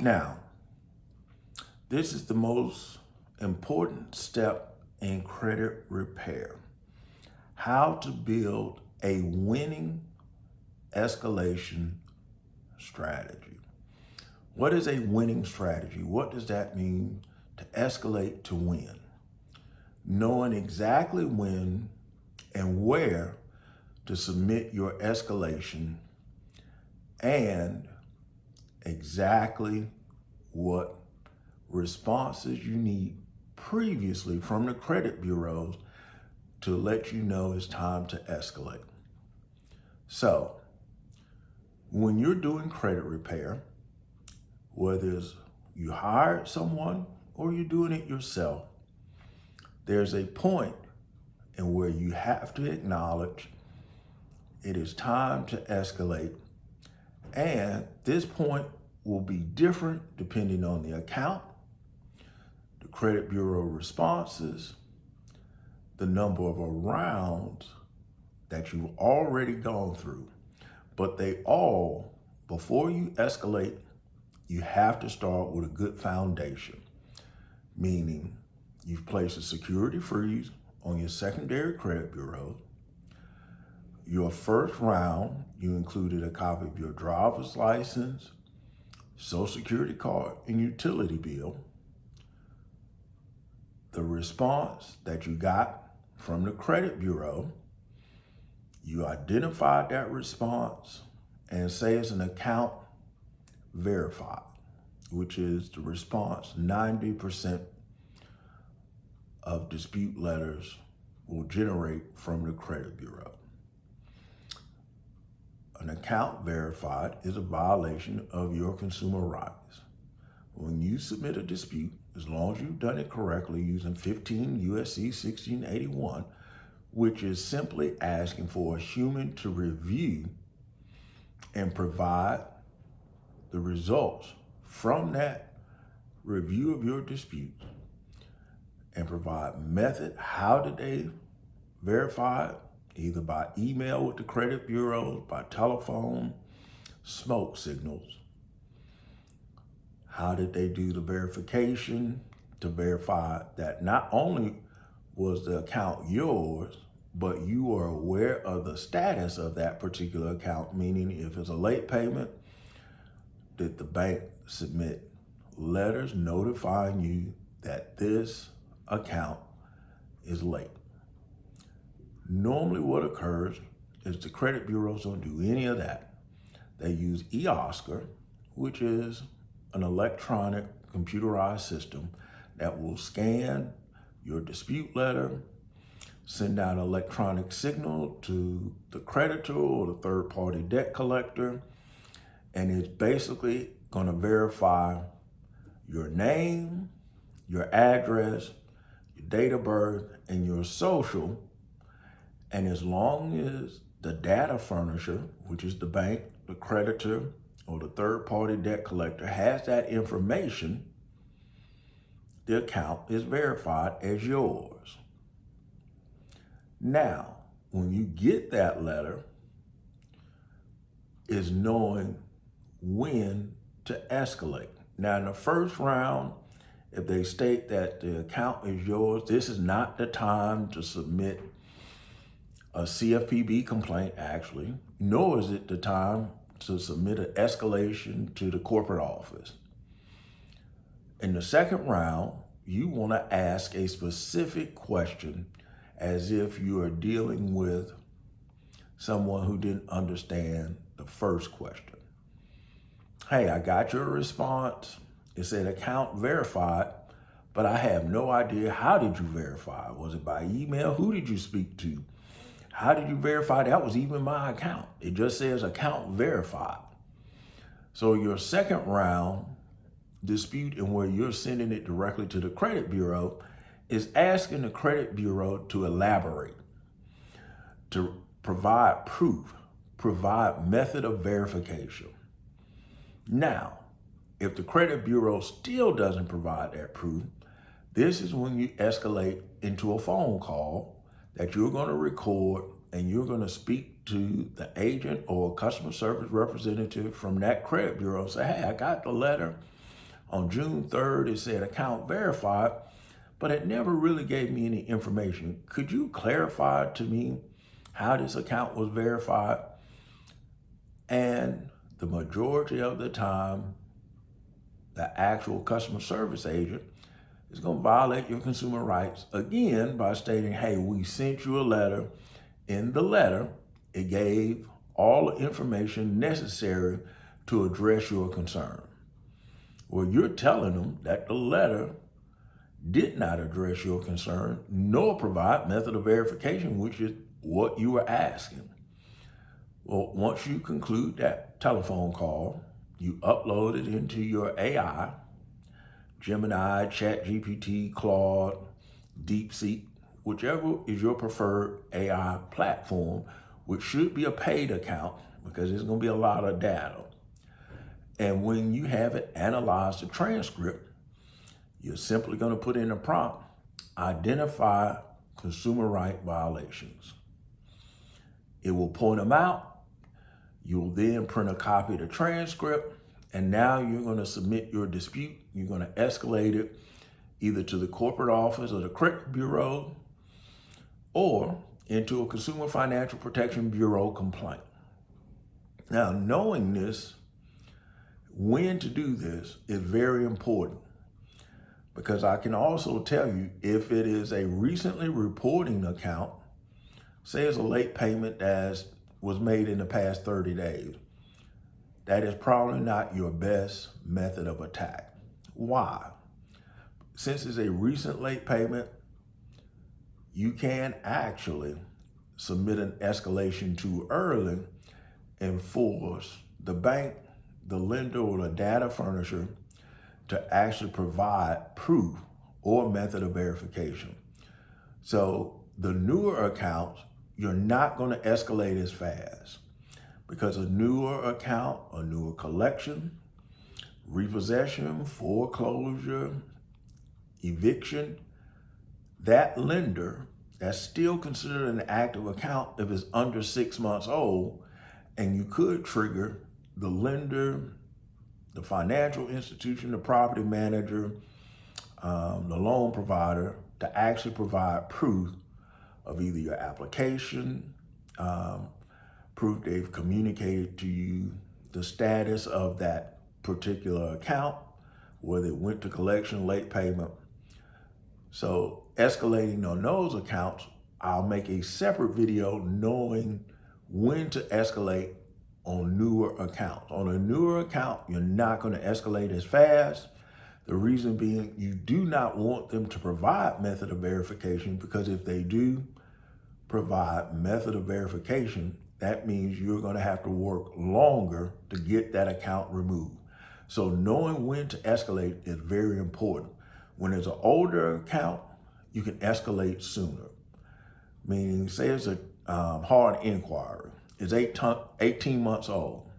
Now, this is the most important step in credit repair. How to build a winning escalation strategy. What is a winning strategy? What does that mean to escalate to win? Knowing exactly when and where to submit your escalation and exactly what responses you need previously from the credit bureaus to let you know it's time to escalate. So, when you're doing credit repair, whether it's you hired someone or you're doing it yourself, there's a point in where you have to acknowledge it is time to escalate. And this point will be different depending on the account, the credit bureau responses, the number of rounds that you've already gone through. But they all, before you escalate, you have to start with a good foundation, meaning you've placed a security freeze on your secondary credit bureau. Your first round, you included a copy of your driver's license, Social Security card, and utility bill. The response that you got from the credit bureau, you identified that response and say it's an account verified, which is the response 90% of dispute letters will generate from the credit bureau. An account verified is a violation of your consumer rights. When you submit a dispute, as long as you've done it correctly using 15 U.S.C. 1681, which is simply asking for a human to review and provide the results from that review of your dispute and provide method. How did they verify it? Either by email with the credit bureaus, by telephone, smoke signals. How did they do the verification to verify that not only was the account yours, but you were aware of the status of that particular account, meaning if it's a late payment, did the bank submit letters notifying you that this account is late? Normally what occurs is the credit bureaus don't do any of that. They use eOscar, which is an electronic computerized system that will scan your dispute letter, send out an electronic signal to the creditor or the third-party debt collector, and it's basically going to verify your name, your address, your date of birth, and your social. And as long as the data furnisher, which is the bank, the creditor, or the third-party debt collector has that information, the account is verified as yours. Now, when you get that letter, is knowing when to escalate. Now, in the first round, if they state that the account is yours, this is not the time to submit a CFPB complaint, actually, nor is it the time to submit an escalation to the corporate office. In the second round, you want to ask a specific question as if you are dealing with someone who didn't understand the first question. Hey, I got your response. It said account verified, but I have no idea, how did you verify? Was it by email? Who did you speak to? How did you verify that was even my account? It just says account verified. So your second round dispute, and where you're sending it directly to the credit bureau, is asking the credit bureau to elaborate, to provide proof, provide method of verification. Now, if the credit bureau still doesn't provide that proof, this is when you escalate into a phone call that you're going to record, and you're going to speak to the agent or customer service representative from that credit bureau and say, hey, I got the letter. On June 3rd, it said account verified, but it never really gave me any information. Could you clarify to me how this account was verified? And the majority of the time, the actual customer service agent is going to violate your consumer rights again by stating, hey, we sent you a letter. In the letter, it gave all the information necessary to address your concern. Well, you're telling them that the letter did not address your concern, nor provide method of verification, which is what you were asking. Well, once you conclude that telephone call, you upload it into your AI, Gemini, ChatGPT, Claude, DeepSeek, whichever is your preferred AI platform, which should be a paid account because there's going to be a lot of data. And when you have it analyze the transcript, you're simply going to put in a prompt, identify consumer right violations. It will point them out. You'll then print a copy of the transcript, and now you're going to submit your dispute. You're going to escalate it either to the corporate office or the credit bureau or into a Consumer Financial Protection Bureau complaint. Now, knowing this, when to do this is very important, because I can also tell you if it is a recently reporting account, say it's a late payment that was made in the past 30 days, that is probably not your best method of attack. Why? Since it's a recent late payment, you can actually submit an escalation too early and force the bank, the lender, or the data furnisher to actually provide proof or method of verification. So the newer accounts, you're not going to escalate as fast because a newer account, a newer collection, repossession, foreclosure, eviction, that lender, that's still considered an active account if it's under 6 months old, and you could trigger the lender, the financial institution, the property manager, the loan provider to actually provide proof of either your application, proof they've communicated to you the status of that particular account, whether it went to collection, late payment. So escalating on those accounts, I'll make a separate video knowing when to escalate on newer accounts. On a newer account, you're not going to escalate as fast. The reason being, you do not want them to provide method of verification, because if they do provide method of verification, that means you're going to have to work longer to get that account removed. So knowing when to escalate is very important. When it's an older account, you can escalate sooner. Meaning, say it's a hard inquiry. It's 18 months old.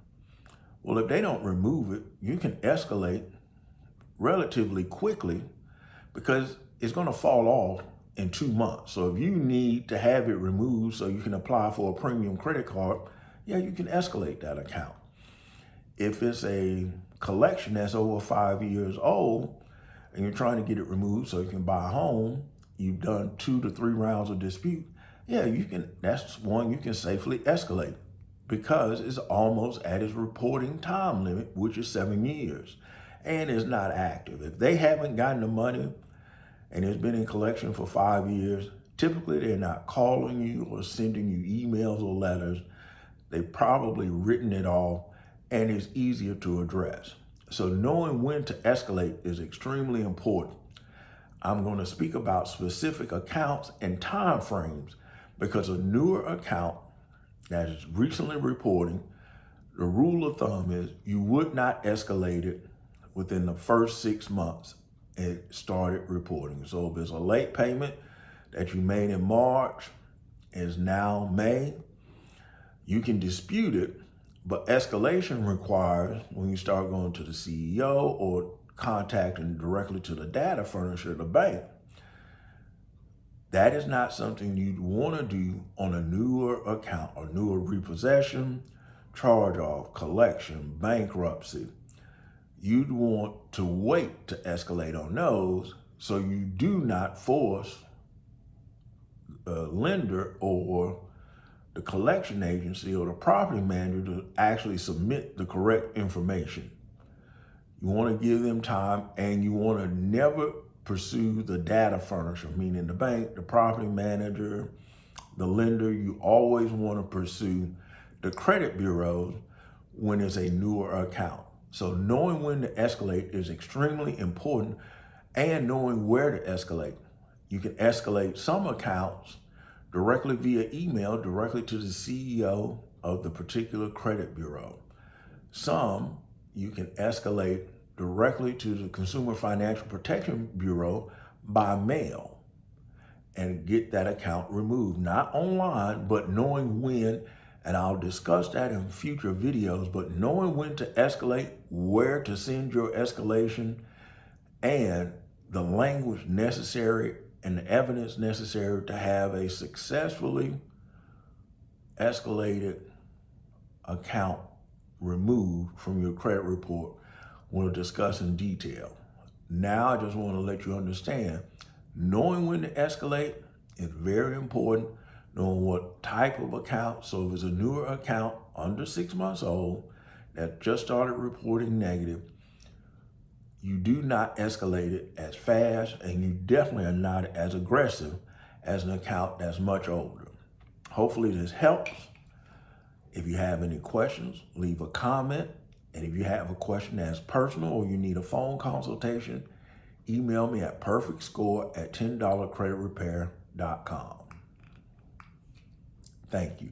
Well, if they don't remove it, you can escalate relatively quickly because it's going to fall off in 2 months. So if you need to have it removed so you can apply for a premium credit card, yeah, you can escalate that account. If it's a collection that's over 5 years old and you're trying to get it removed so you can buy a home, you've done 2 to 3 rounds of dispute, yeah, you can. That's one you can safely escalate because it's almost at its reporting time limit, which is 7 years, and is not active. If they haven't gotten the money and it's been in collection for 5 years, typically they're not calling you or sending you emails or letters. They've probably written it off, and it's easier to address. So knowing when to escalate is extremely important. I'm going to speak about specific accounts and time frames because a newer account that is recently reporting, the rule of thumb is you would not escalate it within the first 6 months it started reporting. So if it's a late payment that you made in March, is now May, you can dispute it, but escalation requires when you start going to the CEO or contacting directly to the data furnisher, the bank. That is not something you'd want to do on a newer account, or newer repossession, charge-off, collection, bankruptcy. you'd want to wait to escalate on those so you do not force the lender or the collection agency or the property manager to actually submit the correct information. You want to give them time, and you want to never pursue the data furnisher, meaning the bank, the property manager, the lender. You always want to pursue the credit bureaus when it's a newer account. So knowing when to escalate is extremely important, and knowing where to escalate. You can escalate some accounts directly via email, directly to the CEO of the particular credit bureau. Some you can escalate directly to the Consumer Financial Protection Bureau by mail and get that account removed. Not online, but knowing when, and I'll discuss that in future videos, but knowing when to escalate, where to send your escalation, and the language necessary and the evidence necessary to have a successfully escalated account removed from your credit report, we'll discuss in detail. Now I just want to let you understand, knowing when to escalate is very important. Knowing what type of account. So if it's a newer account under 6 months old that just started reporting negative, you do not escalate it as fast, and you definitely are not as aggressive as an account that's much older. Hopefully this helps. If you have any questions, leave a comment. And if you have a question that's personal or you need a phone consultation, email me at perfectscore@$10creditrepair.com. Thank you.